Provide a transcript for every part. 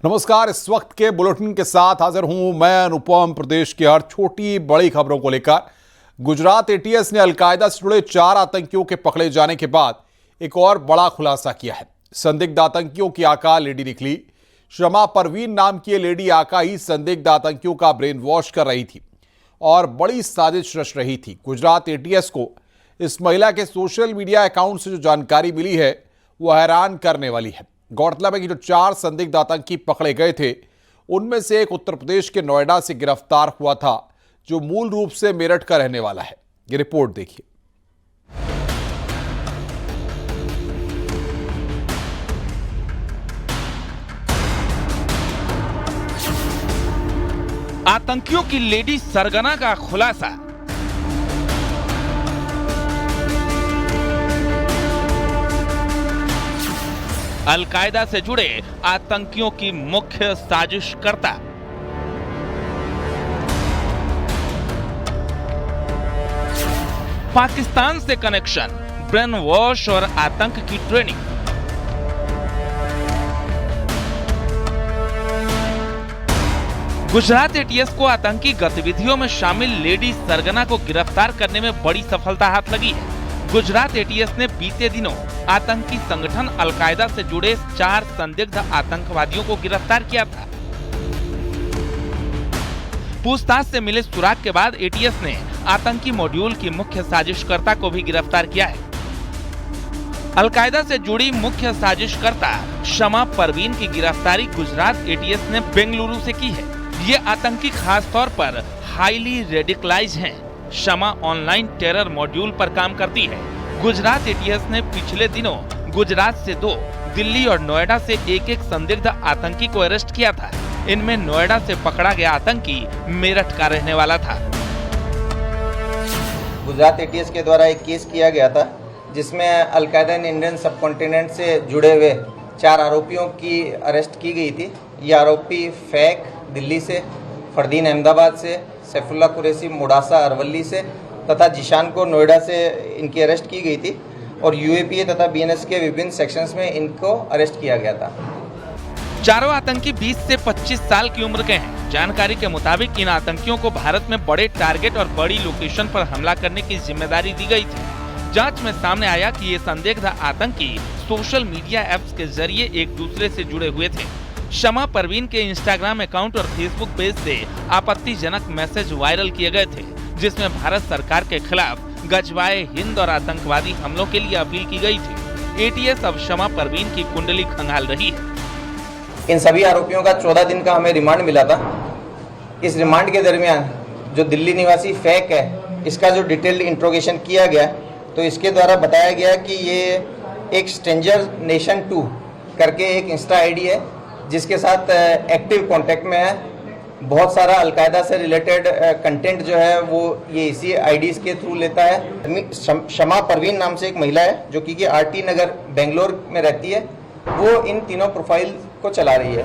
नमस्कार। इस वक्त के बुलेटिन के साथ हाजिर हूं मैं अनुपम। प्रदेश की हर छोटी बड़ी खबरों को लेकर गुजरात एटीएस ने अलकायदा से जुड़े 4 आतंकियों के पकड़े जाने के बाद एक और बड़ा खुलासा किया है। संदिग्ध आतंकियों की आका लेडी निकली। शमा परवीन नाम की लेडी आका ही संदिग्ध आतंकियों का ब्रेन वॉश कर रही थी और बड़ी साजिश रच रही थी। गुजरात एटीएस को इस महिला के सोशल मीडिया अकाउंट से जो जानकारी मिली है वो हैरान करने वाली है। गौरतलब है कि जो 4 संदिग्ध आतंकी पकड़े गए थे उनमें से एक उत्तर प्रदेश के नोएडा से गिरफ्तार हुआ था जो मूल रूप से मेरठ का रहने वाला है। ये रिपोर्ट देखिए। आतंकियों की लेडी सरगना का खुलासा। अलकायदा से जुड़े आतंकियों की मुख्य साजिशकर्ता। पाकिस्तान से कनेक्शन, ब्रेन वॉश और आतंक की ट्रेनिंग। गुजरात एटीएस को आतंकी गतिविधियों में शामिल लेडी सरगना को गिरफ्तार करने में बड़ी सफलता हाथ लगी है। गुजरात एटीएस ने बीते दिनों आतंकी संगठन अलकायदा से जुड़े 4 संदिग्ध आतंकवादियों को गिरफ्तार किया था। पूछताछ से मिले सुराग के बाद एटीएस ने आतंकी मॉड्यूल की मुख्य साजिशकर्ता को भी गिरफ्तार किया है। अलकायदा से जुड़ी मुख्य साजिशकर्ता शमा परवीन की गिरफ्तारी गुजरात एटीएस ने बेंगलुरु से की है। ये आतंकी खास तौर पर हाईली रेडिकलाइज हैं। शमा ऑनलाइन टेरर मॉड्यूल पर काम करती है। गुजरात एटीएस ने पिछले दिनों गुजरात से 2, दिल्ली और नोएडा से एक संदिग्ध आतंकी को अरेस्ट किया था। इनमें नोएडा से पकड़ा गया आतंकी मेरठ का रहने वाला था। गुजरात एटीएस के द्वारा एक केस किया गया था जिसमें अलकायदा इन इंडियन सबकॉन्टिनेंट से जुड़े हुए 4 आरोपियों की अरेस्ट की गई थी। ये आरोपी फैक दिल्ली से, फरदीन अहमदाबाद से, सैफुल्ला कुरैशी मोडासा अरवली से तथा जिशान को नोएडा से इनकी अरेस्ट की गई थी और यूएपीए तथा बीएनएस के विभिन्न सेक्शंस में इनको अरेस्ट किया गया था। चारों आतंकी 20 से 25 साल की उम्र के हैं। जानकारी के मुताबिक इन आतंकियों को भारत में बड़े टारगेट और बड़ी लोकेशन पर हमला करने की जिम्मेदारी दी गई थी। जांच में सामने आया कि ये संदिग्ध आतंकी सोशल मीडिया ऐप्स के जरिए एक दूसरे से जुड़े हुए थे। शमा परवीन के इंस्टाग्राम अकाउंट और फेसबुक पेज से आपत्तिजनक मैसेज वायरल किए गए थे जिसमें भारत सरकार के खिलाफ गजवाए हिंद और आतंकवादी हमलों के लिए अपील की गई थी। एटीएस अब शमा परवीन की कुंडली खंगाल रही है। इन सभी आरोपियों का 14 दिन का हमें रिमांड मिला था। इस रिमांड के दरमियान जो दिल्ली निवासी फैक है इसका जो डिटेल्ड इंट्रोगेशन किया गया तो इसके द्वारा बताया गया कि ये एक स्ट्रेंजर नेशन 2 करके एक इंस्टा आईडी है जिसके साथ एक्टिव कांटेक्ट में है। बहुत सारा अलकायदा से रिलेटेड कंटेंट जो है वो ये इसी आईडीज के थ्रू लेता है। शमा परवीन नाम से एक महिला है जो कि आरटी नगर बेंगलोर में रहती है। वो इन तीनों प्रोफाइल को चला रही है।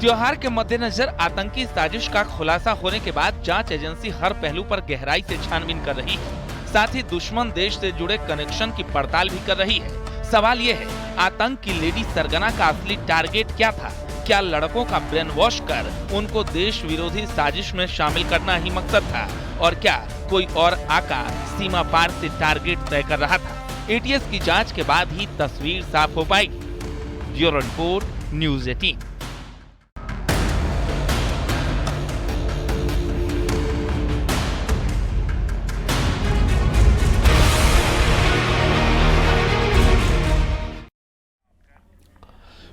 त्योहार के मद्देनजर आतंकी साजिश का खुलासा होने के बाद जांच एजेंसी हर पहलू पर गहराई से छानबीन कर रही है। साथ ही दुश्मन देश से जुड़े कनेक्शन की पड़ताल भी कर रही है। सवाल ये है, आतंक की लेडी सरगना का असली टारगेट क्या था? क्या लड़कों का ब्रेन वॉश कर उनको देश विरोधी साजिश में शामिल करना ही मकसद था और क्या कोई और आका सीमा पार से टारगेट तय कर रहा था? एटीएस की जांच के बाद ही तस्वीर साफ हो पाएगी। Bureau report, news 18।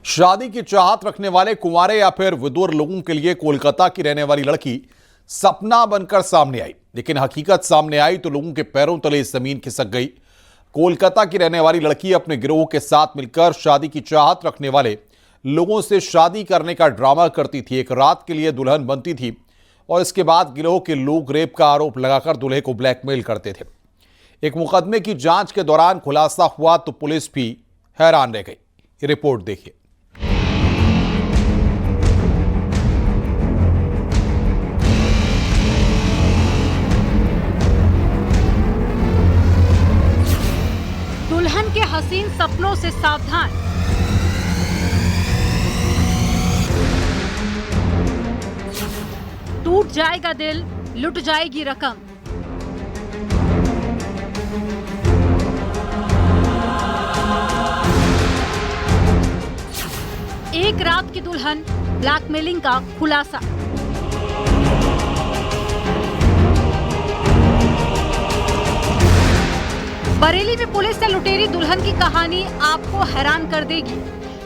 शादी की चाहत रखने वाले कुंवारे या फिर विधुर लोगों के लिए कोलकाता की रहने वाली लड़की सपना बनकर सामने आई, लेकिन हकीकत सामने आई तो लोगों के पैरों तले जमीन खिसक गई। कोलकाता की रहने वाली लड़की अपने गिरोह के साथ मिलकर शादी की चाहत रखने वाले लोगों से शादी करने का ड्रामा करती थी। एक रात के लिए दुल्हन बनती थी और इसके बाद गिरोह के लोग रेप का आरोप लगाकर दूल्हे को ब्लैकमेल करते थे। एक मुकदमे की जांच के दौरान खुलासा हुआ तो पुलिस भी हैरान रह गई। रिपोर्ट देखिए। दुल्हन के हसीन सपनों से सावधान। जाएगा दिल, लुट जाएगी रकम। एक रात की दुल्हन, ब्लैकमेलिंग का खुलासा। बरेली में पुलिस ने लुटेरी दुल्हन की कहानी आपको हैरान कर देगी।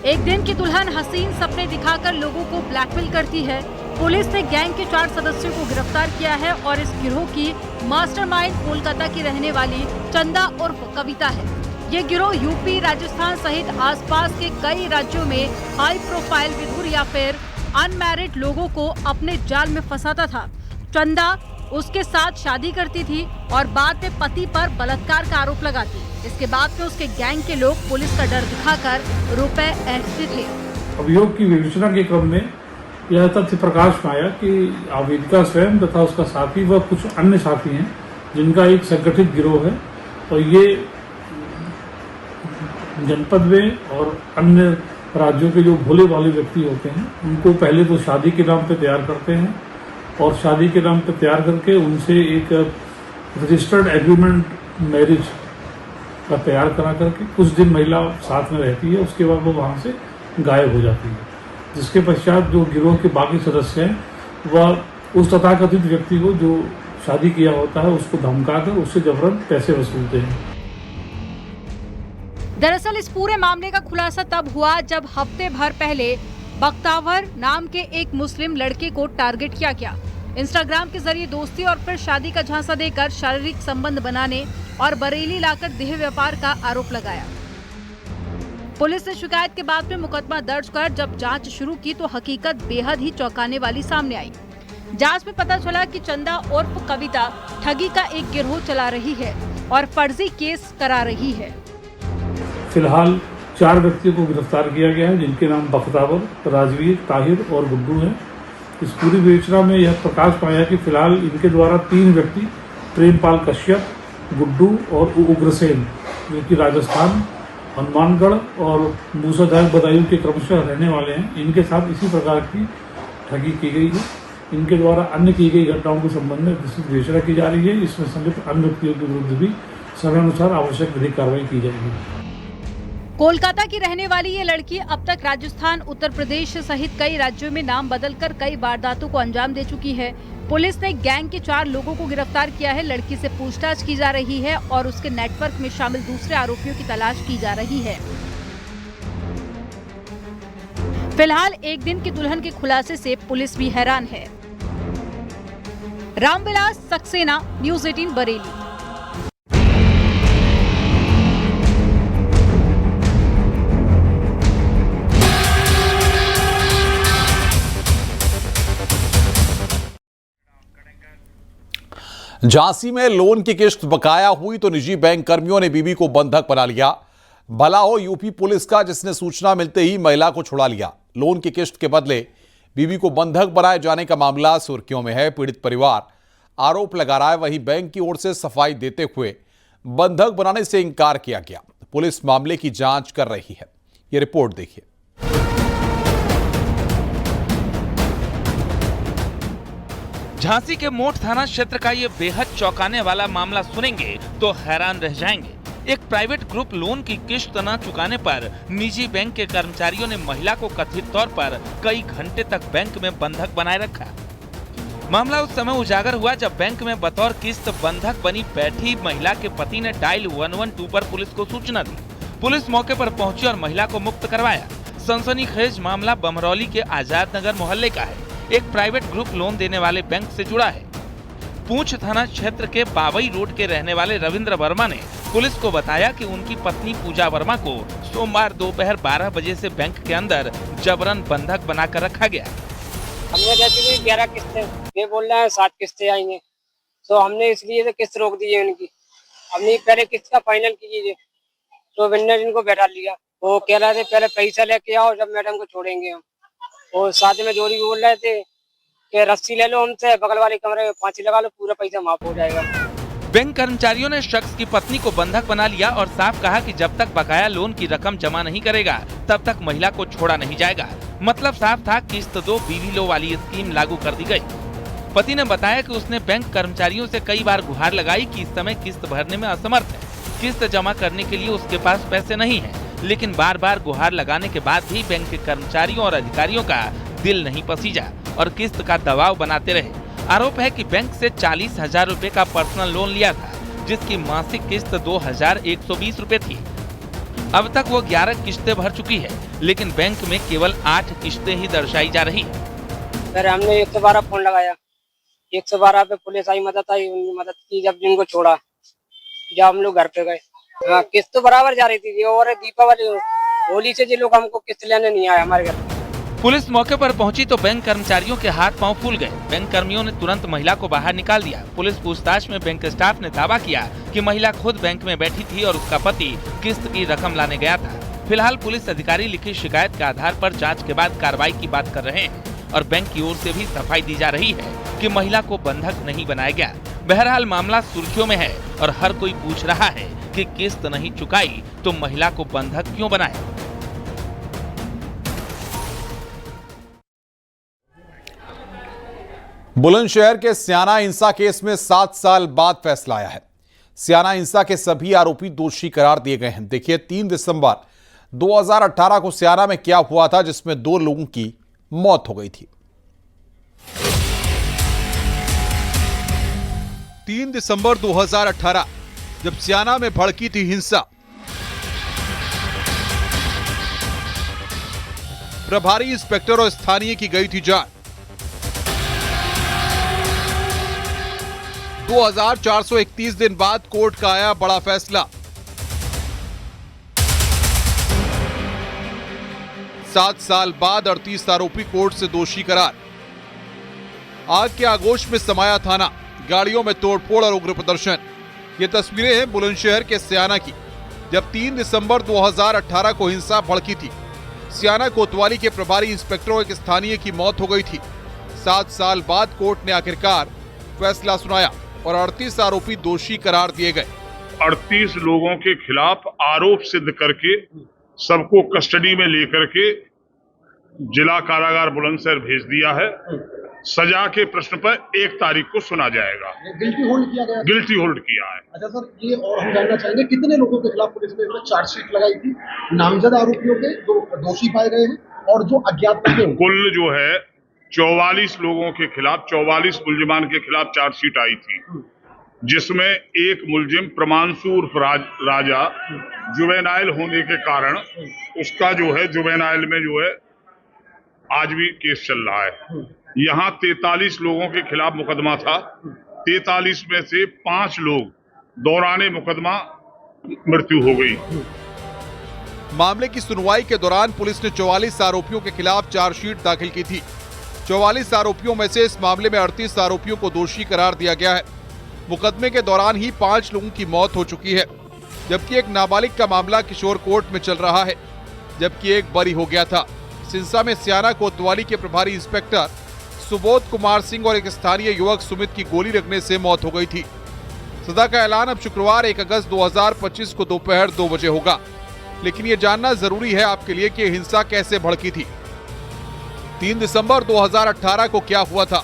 एक दिन की दुल्हन हसीन सपने दिखाकर लोगों को ब्लैकमेल करती है। पुलिस ने गैंग के 4 सदस्यों को गिरफ्तार किया है और इस गिरोह की मास्टरमाइंड कोलकाता की रहने वाली चंदा उर्फ कविता है। ये गिरोह यूपी, राजस्थान सहित आसपास के कई राज्यों में हाई प्रोफाइल विधुर या फिर अनमैरिड लोगों को अपने जाल में फंसाता था। चंदा उसके साथ शादी करती थी और बाद में पति पर बलात्कार का आरोप लगाती। इसके बाद में उसके गैंग के लोग पुलिस का डर दिखाकर रुपए ऐंठते थे। अभियोग की विवेचना के क्रम में यह तथ्य प्रकाश में आया कि आवेदिका स्वयं तथा उसका साथी व कुछ अन्य साथी हैं जिनका एक संगठित गिरोह है और ये जनपद में और अन्य राज्यों के जो भोले भाले व्यक्ति होते हैं उनको पहले तो शादी के नाम पे तैयार करते हैं और शादी के नाम पे तैयार करके उनसे एक रजिस्टर्ड एग्रीमेंट मैरिज का तैयार करा करके कुछ दिन महिला साथ में रहती है, उसके बाद वो वहाँ से गायब हो जाती है। जिसके पश्चात जो गिरोह के बाकी सदस्य हैं वह उस तथाकथित व्यक्ति को जो शादी किया होता है उसको धमकाकर उससे जबरन पैसे वसूलते हैं। दरअसल इस पूरे मामले का खुलासा तब हुआ जब हफ्ते भर पहले बख्तावर नाम के एक मुस्लिम लड़के को टारगेट किया गया। इंस्टाग्राम के जरिए दोस्ती और फिर शादी का झांसा देकर शारीरिक संबंध बनाने और बरेली लाकर देह व्यापार का आरोप लगाया। पुलिस ने शिकायत के बाद में मुकदमा दर्ज कर जब जांच शुरू की तो हकीकत बेहद ही चौंकाने वाली सामने आई। जांच में पता चला कि चंदा उर्फ कविता ठगी का एक गिरोह चला रही है और फर्जी केस करा रही है। फिलहाल 4 व्यक्तियों को गिरफ्तार किया गया है जिनके नाम बख्तावर, राजवीर, ताहिर और गुड्डू हैं। इस पूरी विवेचना में यह प्रकाश पाया कि फिलहाल इनके द्वारा 3 व्यक्ति प्रेमपाल कश्यप, गुड्डू और उग्रसेन जो कि राजस्थान, हनुमानगढ़ और मूसाधार बदायूं के क्रमशः रहने वाले हैं, इनके साथ इसी प्रकार की ठगी की गई है। इनके द्वारा अन्य की गई घटनाओं के संबंध में विस्तृत विवेचना की जा रही है। इसमें संलिप्त अन्य व्यक्तियों के विरुद्ध भी समयानुसार आवश्यक विधिक कार्रवाई की जाएगी। कोलकाता की रहने वाली ये लड़की अब तक राजस्थान, उत्तर प्रदेश सहित कई राज्यों में नाम बदलकर कई वारदातों को अंजाम दे चुकी है। पुलिस ने गैंग के 4 लोगों को गिरफ्तार किया है। लड़की से पूछताछ की जा रही है और उसके नेटवर्क में शामिल दूसरे आरोपियों की तलाश की जा रही है। फिलहाल एक दिन की दुल्हन के खुलासे से पुलिस भी हैरान है। रामविलास सक्सेना, न्यूज़ 18 बरेली। झांसी में लोन की किश्त बकाया हुई तो निजी बैंक कर्मियों ने बीवी को बंधक बना लिया। भला हो यूपी पुलिस का जिसने सूचना मिलते ही महिला को छुड़ा लिया। लोन की किश्त के बदले बीवी को बंधक बनाए जाने का मामला सुर्खियों में है। पीड़ित परिवार आरोप लगा रहा है, वहीं बैंक की ओर से सफाई देते हुए बंधक बनाने से इंकार किया गया। पुलिस मामले की जांच कर रही है। यह रिपोर्ट देखिए। झांसी के मोट थाना क्षेत्र का ये बेहद चौंकाने वाला मामला सुनेंगे तो हैरान रह जाएंगे। एक प्राइवेट ग्रुप लोन की किश्त न चुकाने पर निजी बैंक के कर्मचारियों ने महिला को कथित तौर पर कई घंटे तक बैंक में बंधक बनाए रखा। मामला उस समय उजागर हुआ जब बैंक में बतौर किस्त बंधक बनी बैठी महिला के पति ने डायल 112 पर पुलिस को सूचना दी। पुलिस मौके पर पहुंची और महिला को मुक्त करवाया। सनसनीखेज मामला बमरौली के आजाद नगर मोहल्ले का है। एक प्राइवेट ग्रुप लोन देने वाले बैंक से जुड़ा है। पूंछ थाना क्षेत्र के बावई रोड के रहने वाले रविंद्र वर्मा ने पुलिस को बताया कि उनकी पत्नी पूजा वर्मा को सोमवार दोपहर 12 बजे से बैंक के अंदर जबरन बंधक बनाकर रखा गया। हमने जैसे 11 किस्तें, ये बोल रहा है 7 किस्तें आएंगे, तो हमने इसलिए तो किस्त रोक दी है उनकी। हमने पहले किस्त का फाइनल कीजिए, तो वेंडर इनको बैठा लिया। वो कह रहे थे पहले पैसा लेके आओ, जब मैडम को छोड़ेंगे हम। और साथ में जोड़ी बोल रहे थे कि रस्सी ले लो हमसे, बगल वाले कमरे में फांसी लगा लो, पूरा पैसा माफ हो जाएगा। बैंक कर्मचारियों ने शख्स की पत्नी को बंधक बना लिया और साफ कहा कि जब तक बकाया लोन की रकम जमा नहीं करेगा तब तक महिला को छोड़ा नहीं जाएगा। मतलब साफ था, किस्त दो बीवी लो वाली स्कीम लागू कर दी गई। पति ने बताया कि उसने बैंक कर्मचारियों से कई बार गुहार लगाई कि इस समय किस्त भरने में असमर्थ है, किस्त जमा करने के लिए उसके पास पैसे नहीं है, लेकिन बार बार गुहार लगाने के बाद भी बैंक के कर्मचारियों और अधिकारियों का दिल नहीं पसीजा और किस्त का दबाव बनाते रहे। आरोप है कि बैंक से 40,000 रुपए का पर्सनल लोन लिया था, जिसकी मासिक किस्त 2,120 रुपए थी। अब तक वो 11 किस्तें भर चुकी है, लेकिन बैंक में केवल 8 किस्तें ही दर्शाई जा रही है। फिर हमने 112 फोन लगाया, 112 पे पुलिस आई, मदद आई, उन्होंने मदद की। जब जिनको छोड़ा, जब हम लोग घर पे गए, हाँ किस्त तो बराबर जा रही थी। और दीपावली होली से जो लोग हमको किस्त लेने नहीं आए हमारे घर। पुलिस मौके पर पहुंची तो बैंक कर्मचारियों के हाथ पांव फूल गए। बैंक कर्मियों ने तुरंत महिला को बाहर निकाल दिया। पुलिस पूछताछ में बैंक स्टाफ ने दावा किया कि महिला खुद बैंक में बैठी थी और उसका पति किस्त की रकम लाने गया था। फिलहाल पुलिस अधिकारी लिखी शिकायत के आधार पर जांच के बाद कार्रवाई की बात कर रहे हैं और बैंक की ओर से भी सफाई दी जा रही है कि महिला को बंधक नहीं बनाया गया। बहरहाल मामला सुर्खियों में है और हर कोई पूछ रहा है कि किस्त नहीं चुकाई तो महिला को बंधक क्यों बनाए। बुलंदशहर के स्याना हिंसा केस में 7 साल बाद फैसला आया है। स्याना हिंसा के सभी आरोपी दोषी करार दिए गए हैं। देखिए 3 दिसंबर 2018 को स्याना में क्या हुआ था, जिसमें 2 लोगों की मौत हो गई थी। 3 दिसंबर 2018 जब स्याना में भड़की थी हिंसा, प्रभारी इंस्पेक्टर और स्थानीय की गई थी जान। 2431 दिन बाद कोर्ट का आया बड़ा फैसला। 7 साल बाद 38 आरोपी कोर्ट से दोषी करार। आग के आगोश में समाया थाना, गाड़ियों में तोड़फोड़ और उग्र प्रदर्शन। ये तस्वीरें हैं बुलंदशहर के स्याना की, जब 3 दिसंबर 2018 को हिंसा भड़की थी। स्याना कोतवाली के प्रभारी इंस्पेक्टर और एक स्थानीय की मौत हो गई थी। 7 साल बाद कोर्ट ने आखिरकार फैसला सुनाया और 38 आरोपी दोषी करार दिए गए। 38 लोगों के खिलाफ आरोप सिद्ध करके सबको कस्टडी में लेकर के जिला कारागार बुलंदशहर भेज दिया है। सजा के प्रश्न पर 1 तारीख को सुना जाएगा। गिल्टी होल्ड किया गया। गिल्टी होल्ड किया है। अच्छा सर, ये और हम जानना चाहेंगे कितने लोगों के खिलाफ पुलिस ने चार्जशीट लगाई थी? नामजद आरोपियों के जो दोषी पाए गए हैं और जो अज्ञात बचे हैं। कुल जो है 44 लोगों के खिलाफ, 44 मुल्जिमान के खिलाफ चार्जशीट आई थी, जिसमें एक मुल्जिम प्रमांशु उर्फ राजा जुवेनाइल होने के कारण उसका जो है जुवेनाइल में जो है आज भी केस चल रहा है। यहाँ 43 लोगों के खिलाफ मुकदमा था। 43 में से 5 लोग दौराने मुकदमा मृत्यु हो गई। मामले की सुनवाई के दौरान पुलिस ने 44 आरोपियों के खिलाफ चार्जशीट दाखिल की थी। 44 आरोपियों में से इस मामले में 38 आरोपियों को दोषी करार दिया गया है। मुकदमे के दौरान ही 5 लोगों की मौत हो चुकी है, जबकि एक नाबालिग का मामला किशोर कोर्ट में चल रहा है, जबकि एक बरी हो गया था। सिंसा में स्याना कोतवाली के प्रभारी इंस्पेक्टर सुबोध कुमार सिंह और एक स्थानीय युवक सुमित की गोली लगने से मौत हो गई थी। सजा का ऐलान अब शुक्रवार 1 अगस्त 2025 को दोपहर 2 बजे होगा। लेकिन ये जानना जरूरी है आपके लिए कि हिंसा कैसे भड़की थी। 3 दिसंबर 2018 को क्या हुआ था?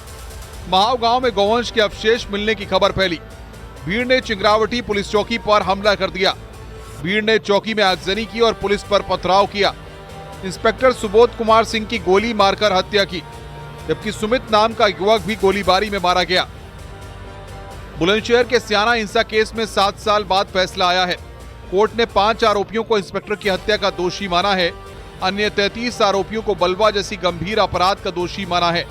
महाव गांव में गौवंश के अवशेष मिलने की खबर फैली। भीड़ ने चिंगरावटी पुलिस चौकी पर हमला कर दिया। भीड़ ने चौकी में आगजनी की और पुलिस पर पथराव किया। इंस्पेक्टर सुबोध कुमार सिंह की गोली मारकर हत्या की, जबकि सुमित नाम का युवक भी गोलीबारी में मारा गया। बुलंदशहर के स्याना हिंसा केस में 7 साल बाद फैसला आया है। कोर्ट ने 5 आरोपियों को इंस्पेक्टर की हत्या का दोषी माना है। अन्य 33 आरोपियों को बलवा जैसी गंभीर अपराध का दोषी माना है।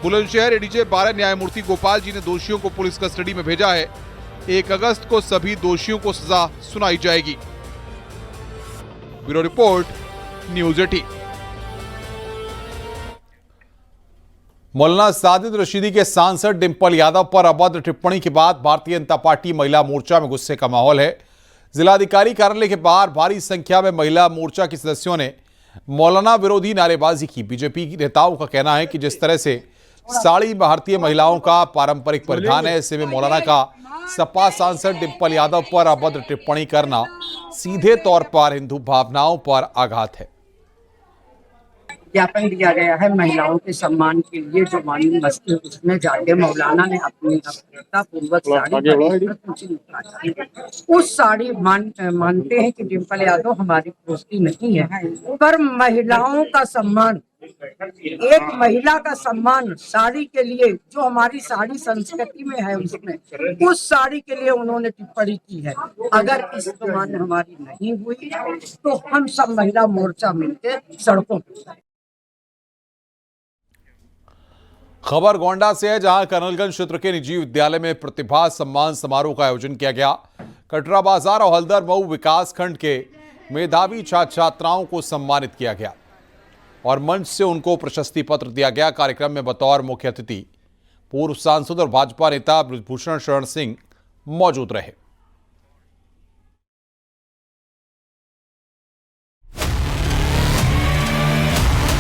बुलंदशहर एडीजे 12 न्यायमूर्ति गोपाल जी ने दोषियों को पुलिस कस्टडी में भेजा है। 1 अगस्त को सभी दोषियों को सजा सुनाई जाएगी। Bureau report, news 18। मौलाना साजिद रशीदी के सांसद डिंपल यादव पर अभद्र टिप्पणी के बाद भारतीय जनता पार्टी महिला मोर्चा में गुस्से का माहौल है। जिलाधिकारी कार्यालय के बाहर भारी संख्या में महिला मोर्चा के सदस्यों ने मौलाना विरोधी नारेबाजी की। बीजेपी की नेताओं का कहना है कि जिस तरह से साड़ी भारतीय महिलाओं का पारंपरिक परिधान है, ऐसे में मौलाना का सपा सांसद डिंपल यादव पर अभद्र टिप्पणी करना सीधे तौर पर हिंदू भावनाओं पर आघात है। ज्ञापन दिया गया है महिलाओं के सम्मान के लिए। जो माननीय मस्जिद उसमें जाके मौलाना ने अपनी पूर्वक साड़ी उस साड़ी मानते हैं कि डिम्पल यादव हमारी दोस्ती नहीं है, पर महिलाओं का सम्मान, एक महिला का सम्मान साड़ी के लिए, जो हमारी साड़ी संस्कृति में है, उसमें उस साड़ी के लिए उन्होंने टिप्पणी की है। अगर इस सम्मान हमारी नहीं हुई तो हम सब महिला मोर्चा मिलकर सड़कों पर। खबर गोंडा से है, जहां कर्नलगंज क्षेत्र के निजी विद्यालय में प्रतिभा सम्मान समारोह का आयोजन किया गया। कटरा बाजार और हल्दर मऊ विकास खंड के मेधावी छात्र छात्राओं को सम्मानित किया गया और मंच से उनको प्रशस्ति पत्र दिया गया। कार्यक्रम में बतौर मुख्य अतिथि पूर्व सांसद और भाजपा नेता बृजभूषण शरण सिंह मौजूद रहे।